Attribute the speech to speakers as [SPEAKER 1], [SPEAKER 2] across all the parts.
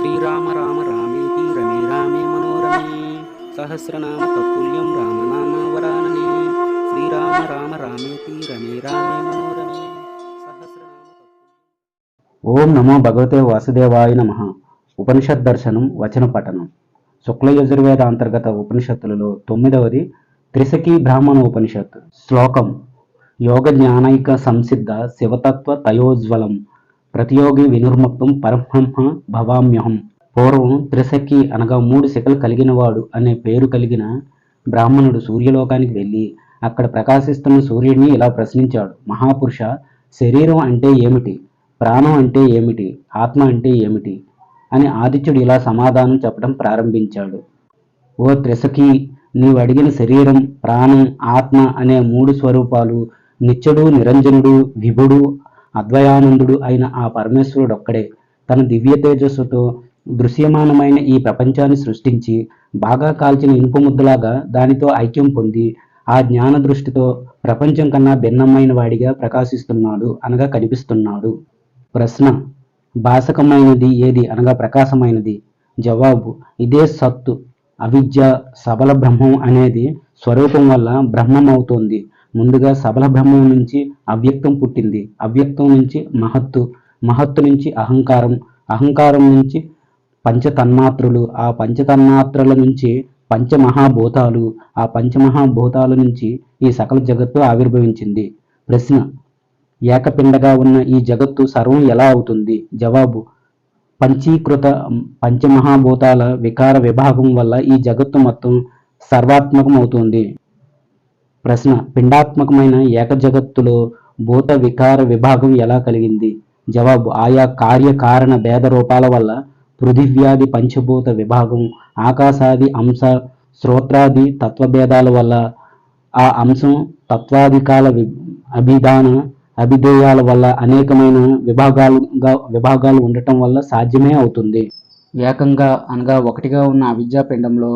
[SPEAKER 1] శ్రీరామ రామ రామేతి రమే రామే మనోరమే సహస్రనామ తత్తుల్యం రామనామ వరాననే శ్రీరామ రామ రామేతి రమే రామే మనోరమే సహస్రనామ
[SPEAKER 2] ఓం నమో భగవతే వాసుదేవాయ నమః. ఉపనిషత్ దర్శనం వచన పఠనం. శుక్ల యజుర్వేద అంతర్గత ఉపనిషత్తులలో 9వది త్రిశకీ బ్రాహ్మణ ఉపనిషత్. శ్లోకం: యోగ జ్ఞానైక సంసిద్ధ శివతత్వ తయోజ్వలం ప్రతియోగి వినుర్ముక్తం పరబ్రహ్మ భవామ్యహం. పూర్వం త్రిశకి అనగా 3 శిఖలు కలిగినవాడు అనే పేరు కలిగిన బ్రాహ్మణుడు సూర్యలోకానికి వెళ్ళి అక్కడ ప్రకాశిస్తున్న సూర్యుడిని ఇలా ప్రశ్నించాడు: మహాపురుష, శరీరం అంటే ఏమిటి? ప్రాణం అంటే ఏమిటి? ఆత్మ అంటే ఏమిటి? అని ఆదిత్యుడు ఇలా సమాధానం చెప్పడం ప్రారంభించాడు. ఓ త్రిశకి, నీవు అడిగిన శరీరం, ప్రాణం, ఆత్మ అనే 3 స్వరూపాలు నిత్యుడు, నిరంజనుడు, విభుడు, అద్వయానందుడు అయిన ఆ పరమేశ్వరుడొక్కడే. తన దివ్య తేజస్సుతో దృశ్యమానమైన ఈ ప్రపంచాన్ని సృష్టించి బాగా కాల్చిన ఇనుప ముద్దలాగా దానితో ఐక్యం పొంది ఆ జ్ఞాన దృష్టితో ప్రపంచం కన్నా భిన్నమైన వాడిగా ప్రకాశిస్తున్నాడు అనగా కనిపిస్తున్నాడు. ప్రశ్న: భాసకమైనది ఏది అనగా ప్రకాశమైనది? జవాబు: ఇదే సత్తు. అవిద్య సబల బ్రహ్మం అనేది స్వరూపం వల్ల బ్రహ్మం అవుతోంది. ముందుగా సబల బ్రహ్మం నుంచి అవ్యక్తం పుట్టింది. అవ్యక్తం నుంచి మహత్తు, మహత్తు నుంచి అహంకారం, అహంకారం నుంచి పంచతన్మాత్రలు, ఆ పంచతన్మాత్రల నుంచి పంచమహాభూతాలు, ఆ పంచమహాభూతాల నుంచి ఈ సకల జగత్తు ఆవిర్భవించింది. ప్రశ్న: ఏకపిండగా ఉన్న ఈ జగత్తు సర్వం ఎలా అవుతుంది? జవాబు: పంచీకృత పంచమహాభూతాల వికార విభాగం వల్ల ఈ జగత్తు మొత్తం సర్వాత్మకం అవుతుంది. ప్రశ్న: పిండాత్మకమైన ఏక జగత్తులో భూత వికార విభాగం ఎలా కలిగింది? జవాబు: ఆయా కార్యకారణ భేద రూపాల వల్ల పృథివ్యాది పంచభూత విభాగం, ఆకాశాది అంశ, శ్రోత్రాది తత్వభేదాల వల్ల ఆ అంశం, తత్వాధికాల అభిధాన అభిధేయాల వల్ల అనేకమైన విభాగాలు ఉండటం వల్ల సాధ్యమే అవుతుంది. ఏకంగా అనగా ఒకటిగా ఉన్న అవిద్యాపిండంలో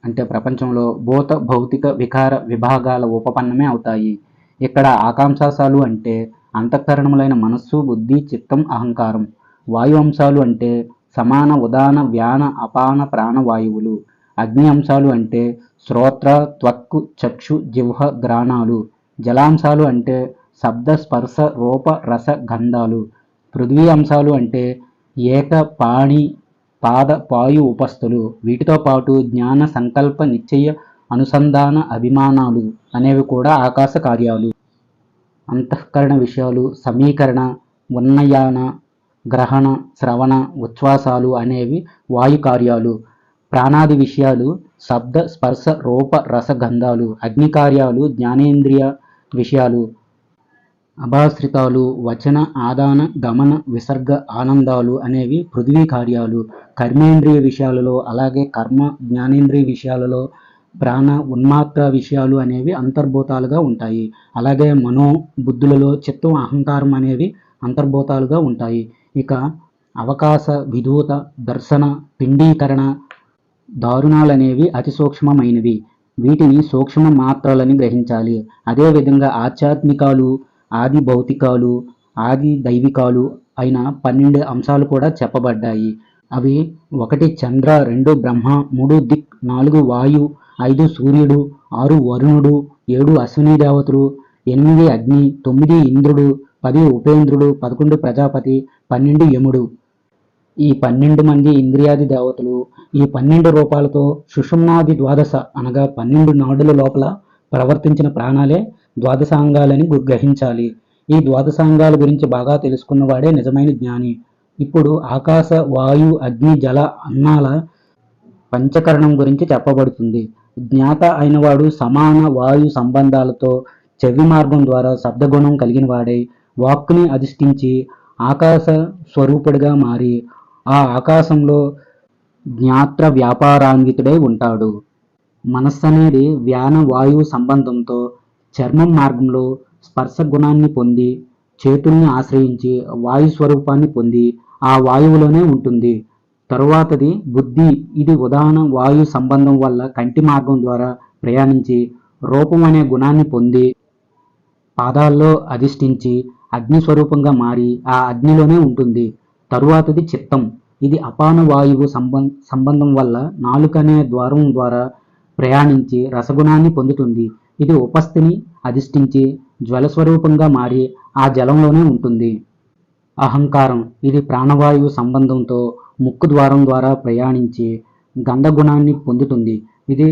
[SPEAKER 2] అంటే ప్రపంచంలో భూత భౌతిక వికార విభాగాల ఉపపన్నమే అవుతాయి. ఇక్కడ ఆకాంక్షాలు అంటే అంతఃకరణములైన మనస్సు, బుద్ధి, చిత్తం, అహంకారం. వాయు అంశాలు అంటే సమాన ఉదాన వ్యాన అపాన ప్రాణవాయువులు. అగ్ని అంశాలు అంటే శ్రోత్ర త్వక్కు చక్షు జిహ్వ గ్రాణాలు. జలాంశాలు అంటే శబ్ద స్పర్శ రూప రస గంధాలు. పృథ్వీ అంశాలు అంటే ఏక పాణి పాద పాయు ఉపస్థులు. వీటితో పాటు జ్ఞాన సంకల్ప నిశ్చయ అనుసంధాన అభిమానాలు అనేవి కూడా ఆకాశ కార్యాలు. అంతఃకరణ విషయాలు సమీకరణ, ఉన్నయాన, గ్రహణ, శ్రవణ, ఉచ్ఛ్వాసాలు అనేవి వాయు కార్యాలు. ప్రాణాది విషయాలు శబ్ద స్పర్శ రూప రస గంధాలు. అగ్ని కార్యాలు జ్ఞానేంద్రియ విషయాలు. అభాశ్రితాలు వచన ఆదాన గమన విసర్గ ఆనందాలు అనేవి పృథ్వీ కార్యాలు. కర్మేంద్రియ విషయాలలో అలాగే కర్మ జ్ఞానేంద్రియ విషయాలలో ప్రాణ ఉన్మాత్ర విషయాలు అనేవి అంతర్భూతాలుగా ఉంటాయి. అలాగే మనో బుద్ధులలో చిత్తం అహంకారం అనేవి అంతర్భూతాలుగా ఉంటాయి. ఇక అవకాశ విధూత దర్శన పిండీకరణ దారుణాలనేవి అతి సూక్ష్మమైనవి. వీటిని సూక్ష్మ మాత్రలని గ్రహించాలి. అదేవిధంగా ఆధ్యాత్మికాలు, ఆది భౌతికాలు, ఆది దైవికాలు అయిన 12 అంశాలు కూడా చెప్పబడ్డాయి. అవి: 1 చంద్ర, 2 బ్రహ్మ, 3 దిక్, 4 వాయు, 5 సూర్యుడు, 6 వరుణుడు, 7 అశ్విని దేవతలు, 8 అగ్ని, 9 ఇంద్రుడు, 10 ఉపేంద్రుడు, 11 ప్రజాపతి, 12 యముడు. ఈ 12 మంది ఇంద్రియాది దేవతలు ఈ 12 రూపాలతో సుషుమ్నాది ద్వాదశ అనగా 12 నాడుల లోపల ప్రవర్తించిన ప్రాణాలే ద్వాదశాంగాలని గ్రహించాలి. ఈ ద్వాదశాంగాల గురించి బాగా తెలుసుకున్నవాడే నిజమైన జ్ఞాని. ఇప్పుడు ఆకాశ వాయు అగ్ని జల అన్నాల పంచకరణం గురించి చెప్పబడుతుంది. జ్ఞాత అయినవాడు సమాన వాయు సంబంధాలతో చెవి మార్గం ద్వారా శబ్దగుణం కలిగిన వాడై వాక్కుని అధిష్ఠించి ఆకాశ స్వరూపుడిగా మారి ఆ ఆకాశంలో జ్ఞాత్ర వ్యాపారాన్వితుడై ఉంటాడు. మనస్సు అనేది వ్యాన వాయువు సంబంధంతో చర్మం మార్గంలో స్పర్శ గుణాన్ని పొంది చేతుల్ని ఆశ్రయించి వాయు స్వరూపాన్ని పొంది ఆ వాయువులోనే ఉంటుంది. తరువాతది బుద్ధి. ఇది ఉదాహరణ వాయు సంబంధం వల్ల కంటి మార్గం ద్వారా ప్రయాణించి రూపం అనే గుణాన్ని పొంది పాదాల్లో అధిష్ఠించి అగ్ని స్వరూపంగా మారి ఆ అగ్నిలోనే ఉంటుంది. తరువాతది చిత్తం. ఇది అపాన వాయువు సంబంధం వల్ల నాలుక అనే ద్వారం ద్వారా ప్రయాణించి రసగుణాన్ని పొందుతుంది. ఇది ఉపస్థిని అధిష్ఠించి జ్వలస్వరూపంగా మారి ఆ జలంలోనే ఉంటుంది. అహంకారం ఇది ప్రాణవాయువు సంబంధంతో ముక్కు ద్వారం ద్వారా ప్రయాణించి గంధగుణాన్ని పొందుతుంది. ఇది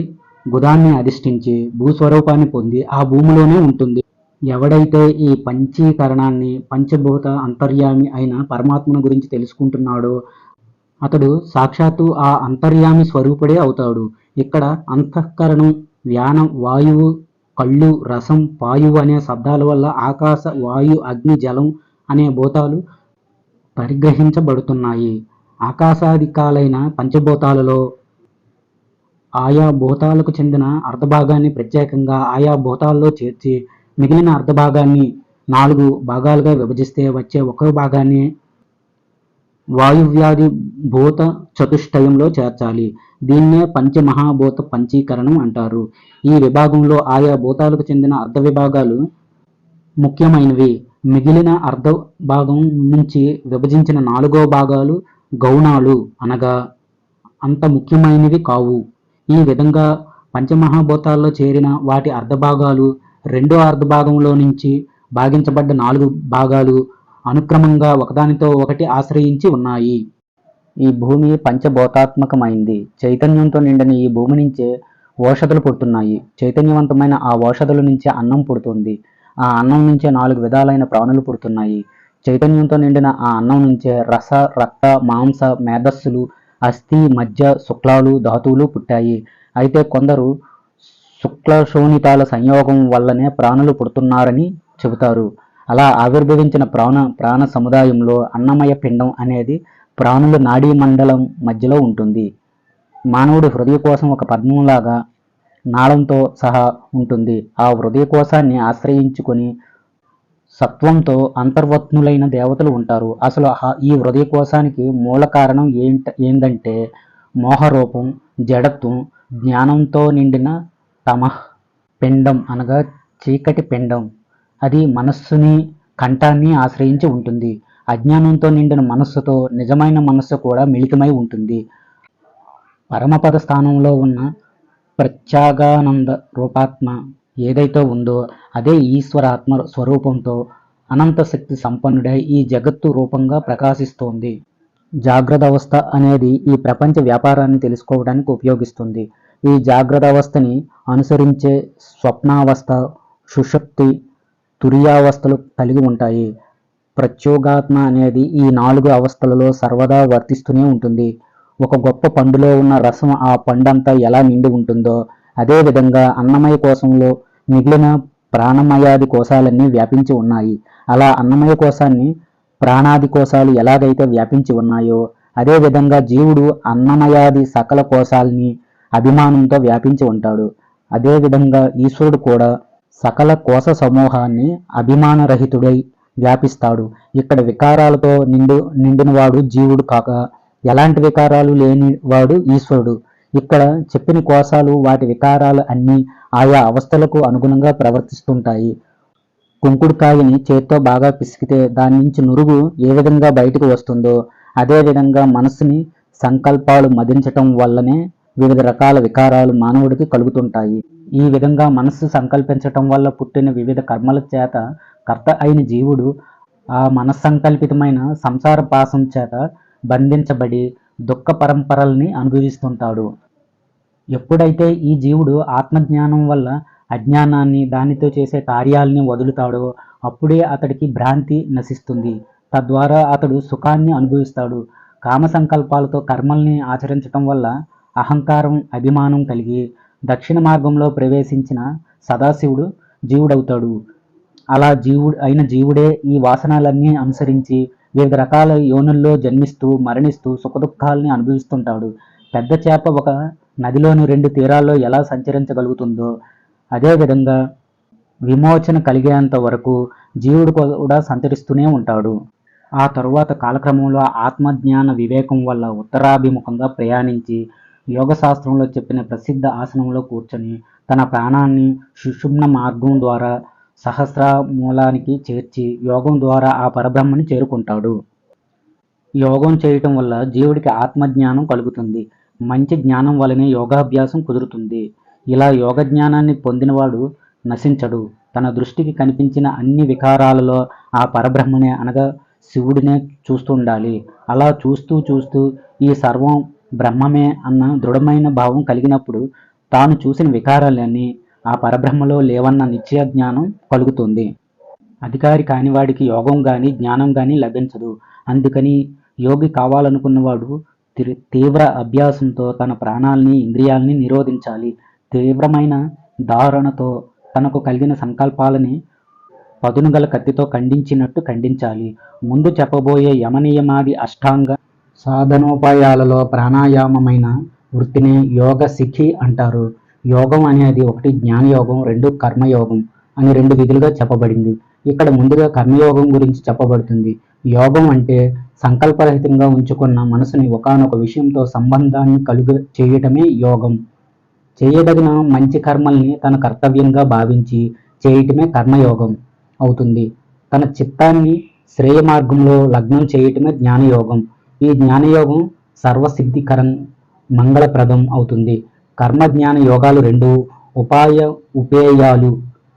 [SPEAKER 2] గుదాన్ని అధిష్ఠించి భూస్వరూపాన్ని పొంది ఆ భూమిలోనే ఉంటుంది. ఎవడైతే ఈ పంచీకరణాన్ని పంచభూత అంతర్యామి అయిన పరమాత్మను గురించి తెలుసుకుంటున్నాడో అతడు సాక్షాత్తు ఆ అంతర్యామి స్వరూపుడే అవుతాడు. ఇక్కడ అంతఃకరణం, వ్యానం, వాయువు, కళ్ళు, రసం, పాయువు అనే శబ్దాల వల్ల ఆకాశ, వాయు, అగ్ని, జలం అనే భూతాలు పరిగ్రహించబడుతున్నాయి. ఆకాశాదికాలైన పంచభూతాలలో ఆయా భూతాలకు చెందిన అర్ధభాగాన్ని ప్రత్యేకంగా ఆయా భూతాల్లో చేర్చి మిగిలిన అర్ధభాగాన్ని 4 భాగాలుగా విభజిస్తే వచ్చే ఒక భాగాన్ని వాయువ్యాధి భూత చతుష్టయంలో చేర్చాలి. దీన్నే పంచమహాభూత పంచీకరణం అంటారు. ఈ విభాగంలో ఆయా భూతాలకు చెందిన అర్ధ విభాగాలు ముఖ్యమైనవి. మిగిలిన అర్ధ భాగం నుంచి విభజించిన 4వ భాగాలు గౌణాలు అనగా అంత ముఖ్యమైనవి కావు. ఈ విధంగా పంచమహాభూతాల్లో చేరిన వాటి అర్ధభాగాలు రెండో అర్ధభాగంలో నుంచి భాగించబడ్డ 4 భాగాలు అనుక్రమంగా ఒకదానితో ఒకటి ఆశ్రయించి ఉన్నాయి. ఈ భూమి పంచభూతాత్మకమైంది. చైతన్యంతో నిండిన ఈ భూమి నుంచే ఓషధులు పుడుతున్నాయి. చైతన్యవంతమైన ఆ ఓషధుల నుంచే అన్నం పుడుతుంది. ఆ అన్నం నుంచే 4 విధాలైన ప్రాణులు పుడుతున్నాయి. చైతన్యంతో నిండిన ఆ అన్నం నుంచే రస, రక్త, మాంస, మేధస్సులు, అస్థి, మజ్జ, శుక్లాలు, ధాతువులు పుట్టాయి. అయితే కొందరు శుక్లశోణితాల సంయోగం వల్లనే ప్రాణులు పుడుతున్నారని చెబుతారు. అలా ఆవిర్భవించిన ప్రాణ సముదాయంలో అన్నమయ పిండం అనేది ప్రాణుల నాడీ మండలం మధ్యలో ఉంటుంది. మానవుడి హృదయ కోసం ఒక పద్మంలాగా నాళంతో సహా ఉంటుంది. ఆ హృదయ కోశాన్ని ఆశ్రయించుకొని సత్వంతో అంతర్వత్నులైన దేవతలు ఉంటారు. అసలు ఈ హృదయ కోశానికి మూల కారణం ఏందంటే మోహరూపం, జడత్వం, జ్ఞానంతో నిండిన తమః పిండం అనగా చీకటి పిండం. అది మనస్సుని, కంఠాన్ని ఆశ్రయించి ఉంటుంది. అజ్ఞానంతో నిండిన మనస్సుతో నిజమైన మనస్సు కూడా మిళితమై ఉంటుంది. పరమపద స్థానంలో ఉన్న ప్రత్యేగానంద రూపాత్మ ఏదైతే ఉందో అదే ఈశ్వరాత్మ స్వరూపంతో అనంత శక్తి సంపన్నుడై ఈ జగత్తు రూపంగా ప్రకాశిస్తోంది. జాగ్రత్త అవస్థ అనేది ఈ ప్రపంచ వ్యాపారాన్ని తెలుసుకోవడానికి ఉపయోగిస్తుంది. ఈ జాగ్రత్త అవస్థని అనుసరించే స్వప్నావస్థ, సుషుప్తి, తురియావస్థలు కలిగి ఉంటాయి. ప్రత్యేగాత్మ అనేది ఈ 4 అవస్థలలో సర్వదా వర్తిస్తూనే ఉంటుంది. ఒక గొప్ప పండులో ఉన్న రసం ఆ పండంతా ఎలా నిండి ఉంటుందో అదేవిధంగా అన్నమయ కోశంలో మిగిలిన ప్రాణమయాది కోశాలన్నీ వ్యాపించి ఉన్నాయి. అలా అన్నమయ కోశాన్ని ప్రాణాది కోశాలు ఎలాగైతే వ్యాపించి ఉన్నాయో అదేవిధంగా జీవుడు అన్నమయాది సకల కోశాలని అభిమానంతో వ్యాపించి ఉంటాడు. అదేవిధంగా ఈశ్వరుడు కూడా సకల కోశ సమూహాన్ని అభిమానరహితుడై వ్యాపిస్తాడు. ఇక్కడ వికారాలతో నిండినవాడు జీవుడు కాక ఎలాంటి వికారాలు లేనివాడు ఈశ్వరుడు. ఇక్కడ చెప్పిన కోశాలు వాటి వికారాలు అన్నీ ఆయా అవస్థలకు అనుగుణంగా ప్రవర్తిస్తుంటాయి. కుంకుడుకాయని చేత్తో బాగా పిసికితే దాని నుంచి నురుగు ఏ విధంగా బయటకు వస్తుందో అదేవిధంగా మనస్సుని సంకల్పాలు మదించటం వల్లనే వివిధ రకాల వికారాలు మానవుడికి కలుగుతుంటాయి. ఈ విధంగా మనస్సు సంకల్పించటం వల్ల పుట్టిన వివిధ కర్మల చేత కర్త అయిన జీవుడు ఆ మనస్సంకల్పితమైన సంసార పాశం చేత బంధించబడి దుఃఖ పరంపరల్ని అనుభవిస్తుంటాడు. ఎప్పుడైతే ఈ జీవుడు ఆత్మజ్ఞానం వల్ల అజ్ఞానాన్ని, దానితో చేసే కార్యాలని వదులుతాడో అప్పుడే అతడికి భ్రాంతి నశిస్తుంది. తద్వారా అతడు సుఖాన్ని అనుభవిస్తాడు. కామ సంకల్పాలతో కర్మల్ని ఆచరించటం వల్ల అహంకారం, అభిమానం కలిగి దక్షిణ మార్గంలో ప్రవేశించిన సదాశివుడు జీవుడవుతాడు. అలా జీవుడే ఈ వాసనలన్నీ అనుసరించి వివిధ రకాల యోనుల్లో జన్మిస్తూ మరణిస్తూ సుఖదుఖాలని అనుభవిస్తుంటాడు. పెద్ద చేప ఒక నదిలోని 2 తీరాల్లో ఎలా సంచరించగలుగుతుందో అదేవిధంగా విమోచన కలిగేంత వరకు జీవుడు కూడా సంచరిస్తూనే ఉంటాడు. ఆ తరువాత కాలక్రమంలో ఆత్మజ్ఞాన వివేకం వల్ల ఉత్తరాభిముఖంగా ప్రయాణించి యోగశాస్త్రంలో చెప్పిన ప్రసిద్ధ ఆసనంలో కూర్చొని తన ప్రాణాన్ని సుషుమ్న మార్గం ద్వారా సహస్ర మూలానికి చేర్చి యోగం ద్వారా ఆ పరబ్రహ్మని చేరుకుంటాడు. యోగం చేయటం వల్ల జీవుడికి ఆత్మజ్ఞానం కలుగుతుంది. మంచి జ్ఞానం వలనే యోగాభ్యాసం కుదురుతుంది. ఇలా యోగ జ్ఞానాన్ని పొందినవాడు నశించడు. తన దృష్టికి కనిపించిన అన్ని వికారాలలో ఆ పరబ్రహ్మనే అనగా శివుడినే చూస్తుండాలి. అలా చూస్తూ చూస్తూ ఈ సర్వం బ్రహ్మమే అన్న దృఢమైన భావం కలిగినప్పుడు తాను చూసిన వికారాలన్నీ ఆ పరబ్రహ్మలో లేవన్న నిశ్చయ జ్ఞానం కలుగుతుంది. అధికారి కానివాడికి యోగం గాని జ్ఞానం గాని లభించదు. అందుకని యోగి కావాలనుకున్నవాడు తీవ్ర అభ్యాసంతో తన ప్రాణాల్ని ఇంద్రియాల్ని నిరోధించాలి. తీవ్రమైన ధారణతో తనకు కలిగిన సంకల్పాలని పదునుగల కత్తితో ఖండించినట్టు ఖండించాలి. ముందు చెప్పబోయే యమనియమాది అష్టాంగ సాధనోపాయాలలో ప్రాణాయామమైన వృత్తిని యోగ సిఖి అంటారు. యోగం అనేది ఒకటి జ్ఞానయోగం, రెండు కర్మయోగం అని రెండు విధులుగా చెప్పబడింది. ఇక్కడ ముందుగా కర్మయోగం గురించి చెప్పబడుతుంది. యోగం అంటే సంకల్పరహితంగా ఉంచుకున్న మనసుని ఒకానొక విషయంతో సంబంధాన్ని చేయటమే యోగం. చేయదగిన మంచి కర్మల్ని తన కర్తవ్యంగా భావించి చేయటమే కర్మయోగం అవుతుంది. తన చిత్తాన్ని శ్రేయ మార్గంలో లగ్నం చేయటమే జ్ఞానయోగం. ఈ జ్ఞానయోగం సర్వసిద్ధికరం, మంగళప్రదం అవుతుంది. కర్మ జ్ఞాన యోగాలు రెండు ఉపేయాలు.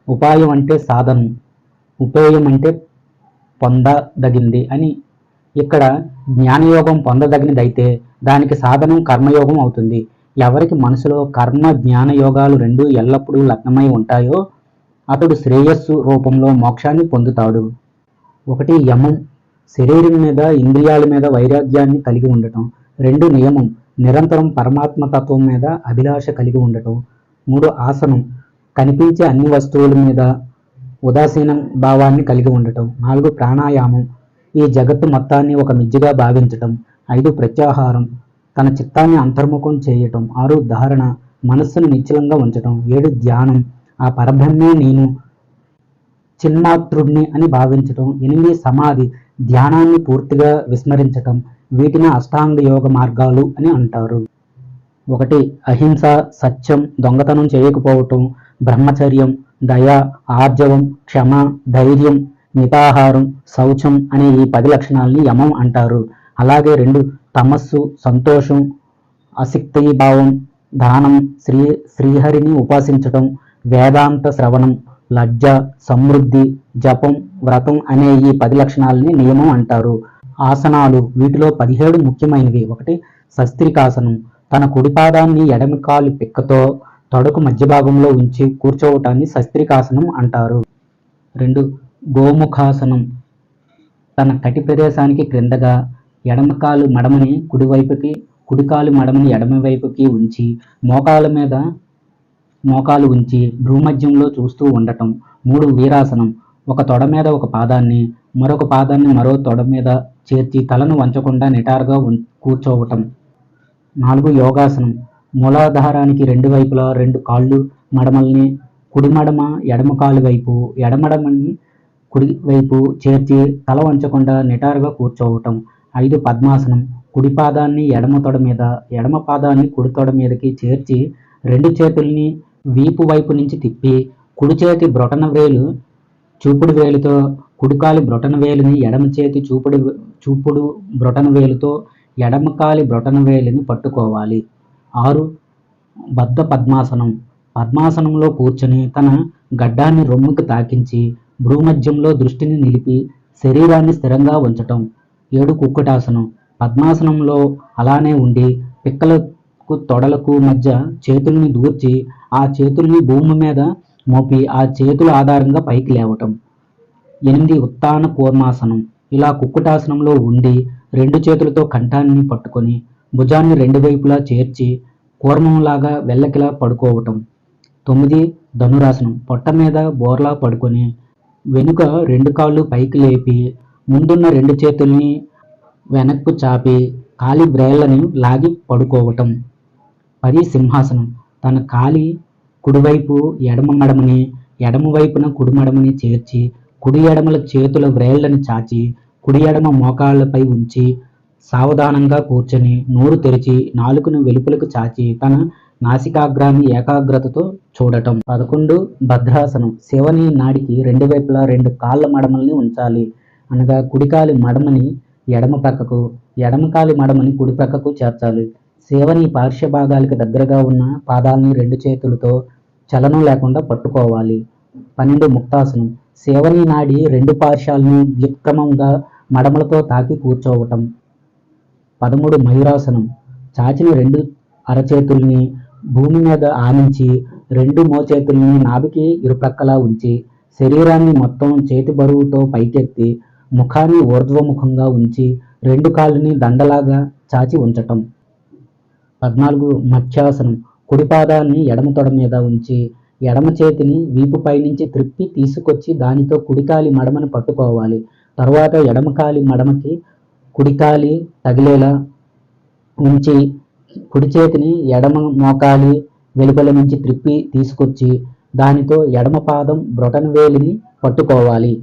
[SPEAKER 2] ఉపాయం అంటే సాధనం, ఉపేయం అంటే పొందదగింది అని. ఇక్కడ జ్ఞానయోగం పొందదగినదైతే దానికి సాధనం కర్మయోగం అవుతుంది. ఎవరికి మనసులో కర్మ జ్ఞానయోగాలు రెండు ఎల్లప్పుడూ లగ్నమై ఉంటాయో అతడు శ్రేయస్సు రూపంలో మోక్షాన్ని పొందుతాడు. ఒకటి యమం, శరీరం మీద ఇంద్రియాల మీద వైరాగ్యాన్ని కలిగి ఉండటం. రెండు నియమం, నిరంతరం పరమాత్మ తత్వం మీద అభిలాష కలిగి ఉండటం. మూడు ఆసనం, కనిపించే అన్ని వస్తువుల మీద ఉదాసీన భావాన్ని కలిగి ఉండటం. నాలుగు ప్రాణాయామం, ఈ జగత్తు మొత్తాన్ని ఒక మిజ్జిగా భావించటం. ఐదు ప్రత్యాహారం, తన చిత్తాన్ని అంతర్ముఖం చేయటం. ఆరు ధారణ, మనస్సును నిశ్చలంగా ఉంచటం. ఏడు ధ్యానం, ఆ పరబ్రహ్మే నేను చిన్మాత్రుడిని అని భావించటం. ఎనిమిది సమాధి, ధ్యానాన్ని పూర్తిగా విస్మరించటం. వీటిని అష్టాంగ యోగ మార్గాలు అని అంటారు. ఒకటి అహింస, సత్యం, దొంగతనం చేయకపోవటం, బ్రహ్మచర్యం, దయ, ఆర్జవం, క్షమ, ధైర్యం, మితాహారం, శౌచం అనే ఈ 10 లక్షణాలని యమం అంటారు. అలాగే రెండు తమస్సు, సంతోషం, అసిక్తీభావం, దానం, శ్రీహరిని ఉపాసించటం, వేదాంత శ్రవణం, లజ్జ, సమృద్ధి, జపం, వ్రతం అనే ఈ 10 లక్షణాలని నియమం అంటారు. ఆసనాలు, వీటిలో 17 ముఖ్యమైనవి. ఒకటి శస్త్రికాసనం, తన కుడిపాదాన్ని ఎడమ కాలు పిక్కతో తొడకు మధ్య భాగంలో ఉంచి కూర్చోవటాన్ని శస్త్రికాసనం అంటారు. రెండు గోముఖాసనం, తన కటి ప్రదేశానికి క్రిందగా ఎడమకాలు మడమని కుడివైపుకి, కుడికాలు మడమని ఎడమవైపుకి ఉంచి మోకాలు ఉంచి భ్రూమధ్యంలో చూస్తూ ఉండటం. మూడు వీరాసనం, ఒక తొడ మీద ఒక పాదాన్ని, మరొక పాదాన్ని మరో తొడ మీద చేర్చి తలను వంచకుండా నిటారుగా కూర్చోవటం. నాలుగు యోగాసనం, మూలాధారానికి రెండు వైపులా రెండు కాళ్ళు మడమల్ని కుడి మడమ ఎడమ కాలు వైపు, ఎడమడమని కుడి వైపు చేర్చి తల వంచకుండా నిటారుగా కూర్చోవటం. ఐదు పద్మాసనం, కుడి పాదాన్ని ఎడమ తొడ మీద, ఎడమ పాదాన్ని కుడి తొడ మీదకి చేర్చి రెండు చేతుల్ని వీపు వైపు నుంచి తిప్పి కుడి చేతి బ్రొటన వేలు చూపుడు వేలుతో, కుడికాలి బ్రొటన వేలుని ఎడమ చేతి చూపుడు బ్రొటన వేలుతో ఎడమకాలి బ్రొటన వేలిని పట్టుకోవాలి. ఆరు బద్ధ పద్మాసనం, పద్మాసనంలో కూర్చొని తన గడ్డాన్ని రొమ్ముకు తాకించి భ్రూమధ్యంలో దృష్టిని నిలిపి శరీరాన్ని స్థిరంగా ఉంచటం. ఏడు కుక్కుటాసనం, పద్మాసనంలో అలానే ఉండి పిక్కలకు తొడలకు మధ్య చేతుల్ని దూర్చి ఆ చేతుల్ని భూమి మీద మోపి ఆ చేతుల ఆధారంగా పైకి లేవటం. 8 ఉత్తాన కూర్మాసనం, ఇలా కుక్కుటాసనంలో ఉండి రెండు చేతులతో కంఠాన్ని పట్టుకొని భుజాన్ని రెండు వైపులా చేర్చి కూర్మంలాగా వెల్లకిలా పడుకోవటం. 9 ధనురాసనం, పొట్ట మీద బోర్లా పడుకొని వెనుక రెండు కాళ్ళు పైకి లేపి ముందున్న రెండు చేతుల్ని వెనక్కు చాపి కాలి బ్రేళ్లను లాగి పడుకోవటం. 10 సింహాసనం, తన కాలి కుడివైపు ఎడమ మడమని, ఎడమ వైపున కుడి మడమని చేర్చి కుడి ఎడమల చేతుల వ్రేళ్లను చాచి కుడి ఎడమ మోకాళ్లపై ఉంచి సావధానంగా కూర్చొని నోరు తెరిచి నాలుకను వెలుపలకు చాచి తన నాసికాగ్రాన్ని ఏకాగ్రతతో చూడటం. 11 భద్రాసనం, శివని నాడికి రెండు వైపులా రెండు కాళ్ళ మడమల్ని ఉంచాలి. అనగా కుడికాలి మడమని ఎడమ ప్రక్కకు, ఎడమ కాలి మడమని కుడి ప్రక్కకు చేర్చాలి. సేవని పార్శ్వ భాగాలకి దగ్గరగా ఉన్న పాదాలని రెండు చేతులతో చలనం లేకుండా పట్టుకోవాలి. 12 ముక్తాసనం. సేవని నాడి రెండు పార్శ్వాలని వ్యుత్క్రమంగా మడమలతో తాకి కూర్చోవటం. 13 మయూరాసనం. చాచిన రెండు అరచేతుల్ని భూమి మీద ఆనించి రెండు మోచేతుల్ని నాభికి ఇరుప్రక్కలా ఉంచి శరీరాన్ని మొత్తం చేతి బరువుతో పైకెత్తి ముఖాన్ని ఊర్ధ్వముఖంగా ఉంచి రెండు కాళ్ళని దండలాగా చాచి ఉంచటం. 14 మత్స్యాసనం. కుడి పాదాన్ని ఎడమ తొడ మీద ఉంచి ఎడమ చేతిని వీపుపై నుంచి త్రిప్పి తీసుకొచ్చి దానితో కుడికాలి మడమని పట్టుకోవాలి. తరువాత ఎడమకాలి మడమకి కుడికాలి తగిలేలా ఉంచి కుడి చేతిని ఎడమ మోకాలి వెలుపల నుంచి త్రిప్పి తీసుకొచ్చి దానితో ఎడమ పాదం బ్రొటన వేలిని పట్టుకోవాలి.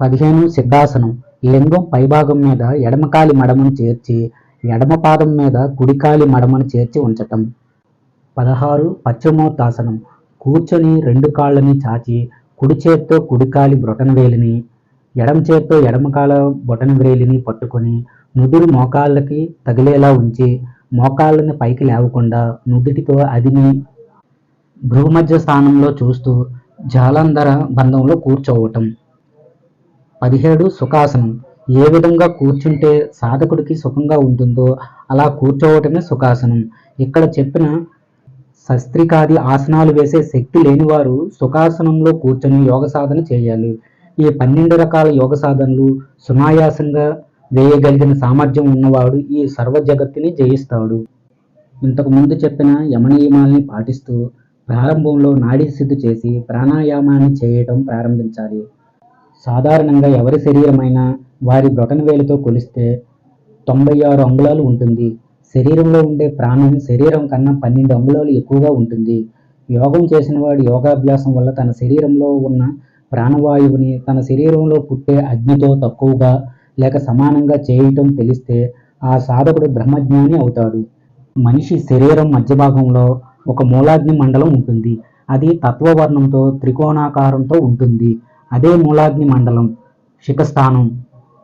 [SPEAKER 2] 15 సిద్ధాసనం. లింగం పైభాగం మీద ఎడమకాలి మడమను చేర్చి ఎడమ పాదం మీద కుడికాలి మడమను చేర్చి ఉంచటం. 16 పశ్చిమోత్తాసనం. కూర్చొని రెండు కాళ్ళని చాచి కుడి చేత్తో కుడికాలి బ్రొటన వేలిని ఎడమ చేత్తో ఎడమకాల బొటన వేలిని పట్టుకొని నుదురు మోకాళ్ళకి తగిలేలా ఉంచి మోకాళ్ళని పైకి లేవకుండా నుదుటితో అదిని భ్రూమధ్య స్థానంలో చూస్తూ జాలంధర బంధంలో కూర్చోవటం. 17 సుఖాసనం. ఏ విధంగా కూర్చుంటే సాధకుడికి సుఖంగా ఉంటుందో అలా కూర్చోవటమే సుఖాసనం. ఇక్కడ చెప్పిన శస్త్రికాది ఆసనాలు వేసే శక్తి లేనివారు సుఖాసనంలో కూర్చొని యోగ సాధన చేయాలి. ఈ 12 రకాల యోగ సాధనలు సునాయాసంగా వేయగలిగిన సామర్థ్యం ఉన్నవాడు ఈ సర్వ జగత్తుని జయిస్తాడు. ఇంతకు ముందు చెప్పిన యమనియమాల్ని పాటిస్తూ ప్రారంభంలో నాడీ సిద్ధి చేసి ప్రాణాయామాన్ని చేయటం ప్రారంభించాలి. సాధారణంగా ఎవరి శరీరమైనా వారి బ్రొటనవేలుతో కొలిస్తే 96 అంగుళాలు ఉంటుంది. శరీరంలో ఉండే ప్రాణం శరీరం కన్నా 12 అంగుళాలు ఎక్కువగా ఉంటుంది. యోగం చేసిన వాడు యోగాభ్యాసం వల్ల తన శరీరంలో ఉన్న ప్రాణవాయువుని తన శరీరంలో పుట్టే అగ్నితో తక్కువగా లేక సమానంగా చేయటం తెలిస్తే ఆ సాధకుడు బ్రహ్మజ్ఞాని అవుతాడు. మనిషి శరీరం మధ్య భాగంలో ఒక మూలాగ్ని మండలం ఉంటుంది. అది తత్వవర్ణంతో త్రికోణాకారంతో ఉంటుంది. అదే మూలాగ్ని మండలం శిఖస్థానం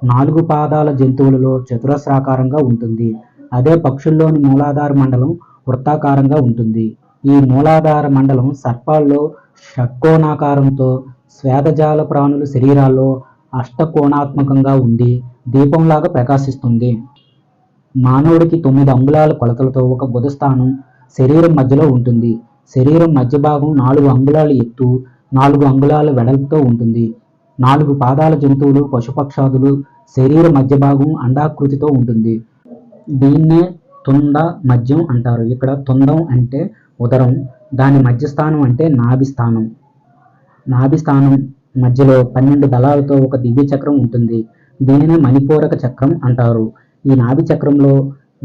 [SPEAKER 2] 4 పాదాల జంతువులలో చతురస్రాకారంగా ఉంటుంది. అదే పక్షుల్లోని మూలాధార మండలం వృత్తాకారంగా ఉంటుంది. ఈ మూలాధార మండలం సర్పాల్లో షట్కోణాకారంతో, శ్వేతజాల ప్రాణుల శరీరాల్లో అష్టకోణాత్మకంగా ఉండి దీపంలాగా ప్రకాశిస్తుంది. మానవుడికి 9 అంగుళాల కొలతలతో ఒక బుధస్థానం శరీరం మధ్యలో ఉంటుంది. శరీరం మధ్య భాగం 4 అంగుళాల ఎత్తు 4 అంగుళాల వెడల్పుతో ఉంటుంది. 4 పాదాల జంతువులు పశుపక్షాదులు శరీర మధ్య భాగం అండాకృతితో ఉంటుంది. దీన్నే తుండ మధ్యం అంటారు. ఇక్కడ తుండం అంటే ఉదరం, దాని మధ్యస్థానం అంటే నాభిస్థానం. నాభిస్థానం మధ్యలో 12 దళాలతో ఒక దివ్య చక్రం ఉంటుంది. దీనినే మణిపూరక చక్రం అంటారు. ఈ నాభి చక్రంలో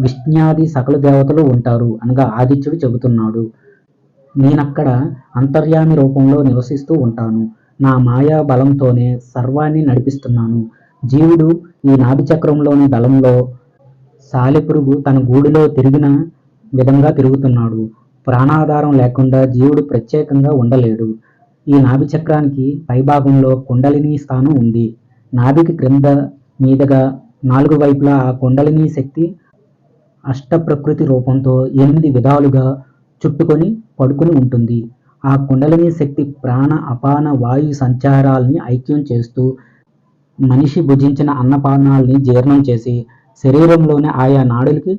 [SPEAKER 2] విష్ణ్యాది సకల దేవతలు ఉంటారు అనగా ఆదిత్యుడు చెబుతున్నాడు. నేనక్కడ అంతర్యామి రూపంలో నివసిస్తూ ఉంటాను. నా మాయా బలంతోనే సర్వాన్ని నడిపిస్తున్నాను. జీవుడు ఈ నాభి చక్రంలోని దళంలో సాలెపురుగు తన గూడులో తిరిగిన విధంగా తిరుగుతున్నాడు. ప్రాణాధారం లేకుండా జీవుడు ప్రత్యేకంగా ఉండలేడు. ఈ నాభి చక్రానికి పైభాగంలో కుండలిని స్థానం ఉంది. నాభికి క్రింద మీదగా 4 వైపులా ఆ కుండలిని శక్తి అష్టప్రకృతి రూపంతో 8 విధాలుగా చుట్టుకొని పడుకుని ఉంటుంది. ఆ కుండలిని శక్తి ప్రాణ అపాన వాయు సంచారాల్ని ఐక్యం చేస్తూ మనిషి భుజించిన అన్నపానాల్ని జీర్ణం చేసి శరీరంలోని ఆయా నాడులకి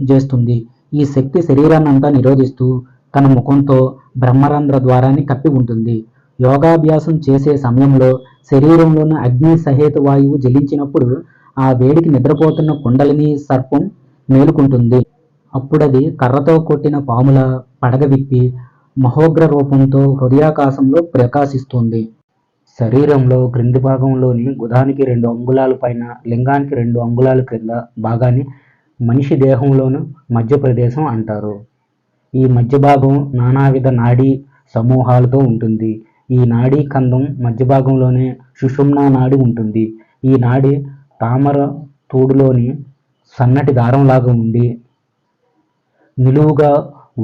[SPEAKER 2] చేస్తుంది. ఈ శక్తి శరీరాన్నంతా నిరోధిస్తూ తన ముఖంతో బ్రహ్మరంధ్ర ద్వారాన్ని కప్పి ఉంటుంది. యోగాభ్యాసం చేసే సమయంలో శరీరంలోని అగ్ని సహేత వాయువు జలించినప్పుడు ఆ వేడికి నిద్రపోతున్న కుండలిని సర్పం మేలుకుంటుంది. అప్పుడది కర్రతో కొట్టిన పాముల పడగ విప్పి మహోగ్ర రూపంతో హృదయాకాశంలో ప్రకాశిస్తుంది. శరీరంలో క్రింది భాగంలోని గుదానికి 2 అంగుళాల పైన, లింగానికి 2 అంగుళాల క్రింద భాగాన్ని మనిషి దేహంలోని మధ్య ప్రదేశం అంటారు. ఈ మధ్య భాగం నానావిధ నాడీ సమూహాలతో ఉంటుంది. ఈ నాడీ కందం మధ్య భాగంలోనే సుషుమ్నా నాడి ఉంటుంది. ఈ నాడి తామర తోడులోని సన్నటి దారంలాగా ఉండి నిలువుగా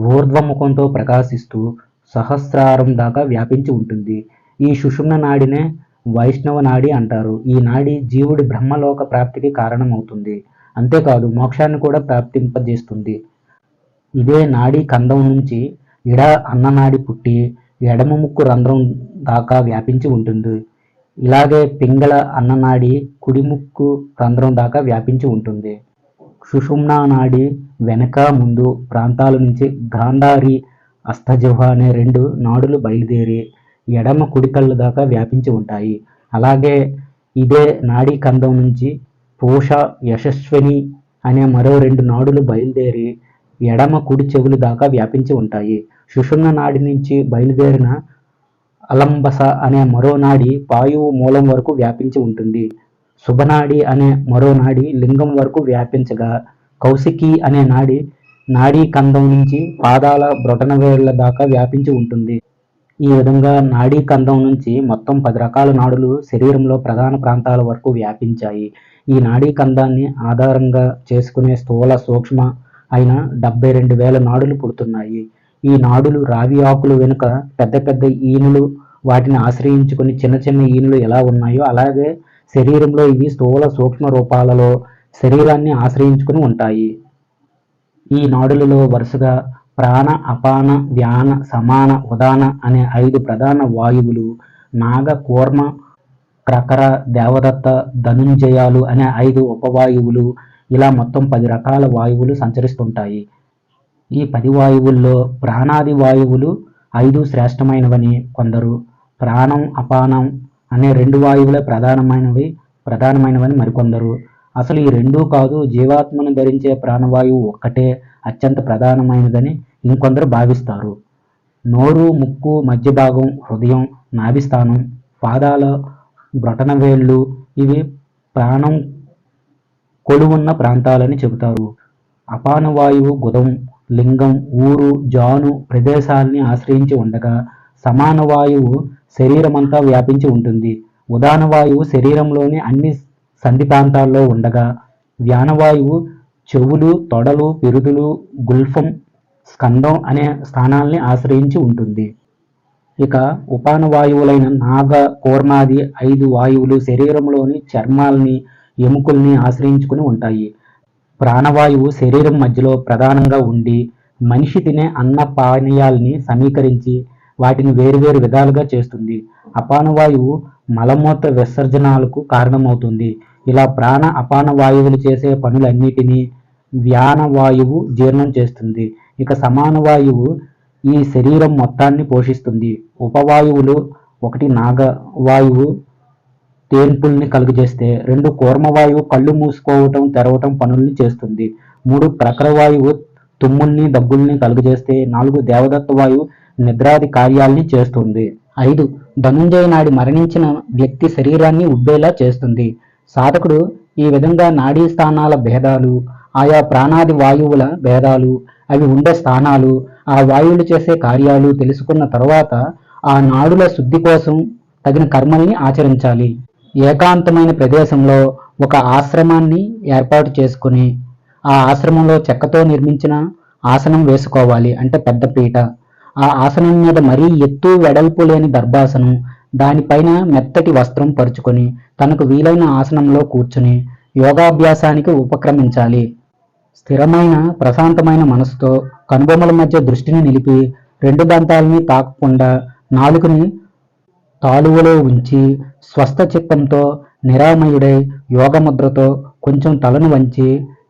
[SPEAKER 2] ఊర్ధ్వముఖంతో ప్రకాశిస్తూ సహస్రారం దాకా వ్యాపించి ఉంటుంది. ఈ సుషుమ్న నాడినే వైష్ణవ నాడి అంటారు. ఈ నాడి జీవుడి బ్రహ్మలోక ప్రాప్తికి కారణమవుతుంది. అంతేకాదు మోక్షాన్ని కూడా ప్రాప్తింపజేస్తుంది. ఇదే నాడీ కందం నుంచి ఇడ అన్ననాడి పుట్టి ఎడమ ముక్కు రంధ్రం దాకా వ్యాపించి ఉంటుంది. ఇలాగే పింగళ అన్ననాడి కుడి ముక్కు రంధ్రం దాకా వ్యాపించి ఉంటుంది. సుషుమ్నా నాడి వెనక ముందు ప్రాంతాల నుంచి గాంధారి అస్థజిహ్వ అనే 2 నాడులు బయలుదేరి ఎడమ కుడి కళ్ళు దాకా వ్యాపించి ఉంటాయి. అలాగే ఇదే నాడీ కందం నుంచి పూష యశస్విని అనే మరో 2 నాడులు బయలుదేరి ఎడమ కుడి చెవులు దాకా వ్యాపించి ఉంటాయి. సుషుమ్న నాడి నుంచి బయలుదేరిన అలంబస అనే మరో నాడి పాయువు మూలం వరకు వ్యాపించి ఉంటుంది. శుభనాడి అనే మరో నాడి లింగం వరకు వ్యాపించగా కౌశికి అనే నాడీ కందం నుంచి పాదాల బ్రొటనవేళ్ల దాకా వ్యాపించి ఉంటుంది. ఈ విధంగా నాడీ కందం నుంచి మొత్తం 10 రకాల నాడులు శరీరంలో ప్రధాన ప్రాంతాల వరకు వ్యాపించాయి. ఈ నాడీ కందాన్ని ఆధారంగా చేసుకునే స్థూల సూక్ష్మ అయిన 72,000 నాడులు పుడుతున్నాయి. ఈ నాడులు రావి ఆకులు వెనుక పెద్ద పెద్ద ఈనులు వాటిని ఆశ్రయించుకుని చిన్న చిన్న ఈనులు ఎలా ఉన్నాయో అలాగే శరీరంలో ఇవి స్థూల సూక్ష్మ రూపాలలో శరీరాన్ని ఆశ్రయించుకుని ఉంటాయి. ఈ నాడులలో వరుసగా ప్రాణ, అపాన, వ్యాన, సమాన, ఉదాన అనే 5 ప్రధాన వాయువులు, నాగ, కూర్మ, క్రకర, దేవదత్త, ధనుంజయాలు అనే 5 ఉపవాయువులు, ఇలా మొత్తం 10 రకాల వాయువులు సంచరిస్తుంటాయి. ఈ 10 వాయువుల్లో ప్రాణాది వాయువులు 5 శ్రేష్టమైనవని కొందరు, ప్రాణం, అపానం అనే 2 వాయువులే ప్రధానమైనవని మరికొందరు. అసలు ఈ 2 కాదు, జీవాత్మను ధరించే ప్రాణవాయువు ఒక్కటే అత్యంత ప్రధానమైనదని ఇంకొందరు భావిస్తారు. నోరు, ముక్కు, మధ్య భాగం, హృదయం, నాభిస్థానం, పాదాల బ్రొటనవేళ్లు ఇవి ప్రాణం కొలువున్న ప్రాంతాలని చెబుతారు. అపాన వాయువు గుదం, లింగం, ఊరు, జాను ప్రదేశాలని ఆశ్రయించి ఉండగా సమాన వాయువు శరీరమంతా వ్యాపించి ఉంటుంది. ఉదాన వాయువు శరీరంలోని అన్ని సంధి ప్రాంతాల్లో ఉండగా వ్యానవాయువు చెవులు, తొడలు, పిరుదులు, గుల్ఫం, స్కందం అనే స్థానాల్ని ఆశ్రయించి ఉంటుంది. ఇక ఉపాన వాయువులైన నాగ, కూర్మాది 5 వాయువులు శరీరంలోని చర్మాల్ని, ఎముకల్ని ఆశ్రయించుకుని ఉంటాయి. ప్రాణవాయువు శరీరం మధ్యలో ప్రధానంగా ఉండి మనిషి తినే అన్న పానీయాల్ని సమీకరించి వాటిని వేరువేరు విధాలుగా చేస్తుంది. అపానవాయువు మలమూత్ర విసర్జనాలకు కారణమవుతుంది. ఇలా ప్రాణ, అపాన వాయువులు చేసే పనులన్నిటినీ వ్యానవాయువు జీర్ణం చేస్తుంది. ఇక సమాన వాయువు ఈ శరీరం మొత్తాన్ని పోషిస్తుంది. ఉపవాయువులు 1 నాగవాయువు తేన్పుల్ని కలుగజేస్తే, 2 కూర్మవాయువు కళ్ళు మూసుకోవటం, తెరవటం పనుల్ని చేస్తుంది. 3 ప్రఖరవాయువు తుమ్ముల్ని, దగ్గుల్ని కలుగజేస్తే, 4 దేవదత్త వాయువు నిద్రాది కార్యాల్ని చేస్తుంది. 5 ధనుంజయ నాడి మరణించిన వ్యక్తి శరీరాన్ని ఉబ్బేలా చేస్తుంది. సాధకుడు ఈ విధంగా నాడీ స్థానాల భేదాలు, ఆయా ప్రాణాది వాయువుల భేదాలు, అవి ఉండే స్థానాలు, ఆ వాయువులు చేసే కార్యాలు తెలుసుకున్న తరువాత ఆ నాడుల శుద్ధి కోసం తగిన కర్మల్ని ఆచరించాలి. ఏకాంతమైన ప్రదేశంలో ఒక ఆశ్రమాన్ని ఏర్పాటు చేసుకుని ఆ ఆశ్రమంలో చెక్కతో నిర్మించిన ఆసనం వేసుకోవాలి, అంటే పెద్ద పీట. ఆ ఆసనం మీద మరీ ఎత్తు వెడల్పు లేని దర్భాసనం, దానిపైన మెత్తటి వస్త్రం పరుచుకొని తనకు వీలైన ఆసనంలో కూర్చుని యోగాభ్యాసానికి ఉపక్రమించాలి. స్థిరమైన ప్రశాంతమైన మనసుతో కనుబొమ్మల మధ్య దృష్టిని నిలిపి 2 దంతాలని తాకకుండా నాలుకని తాళువలో ఉంచి స్వస్థ చిత్తంతో నిరామయుడై యోగముద్రతో కొంచెం తలను వంచి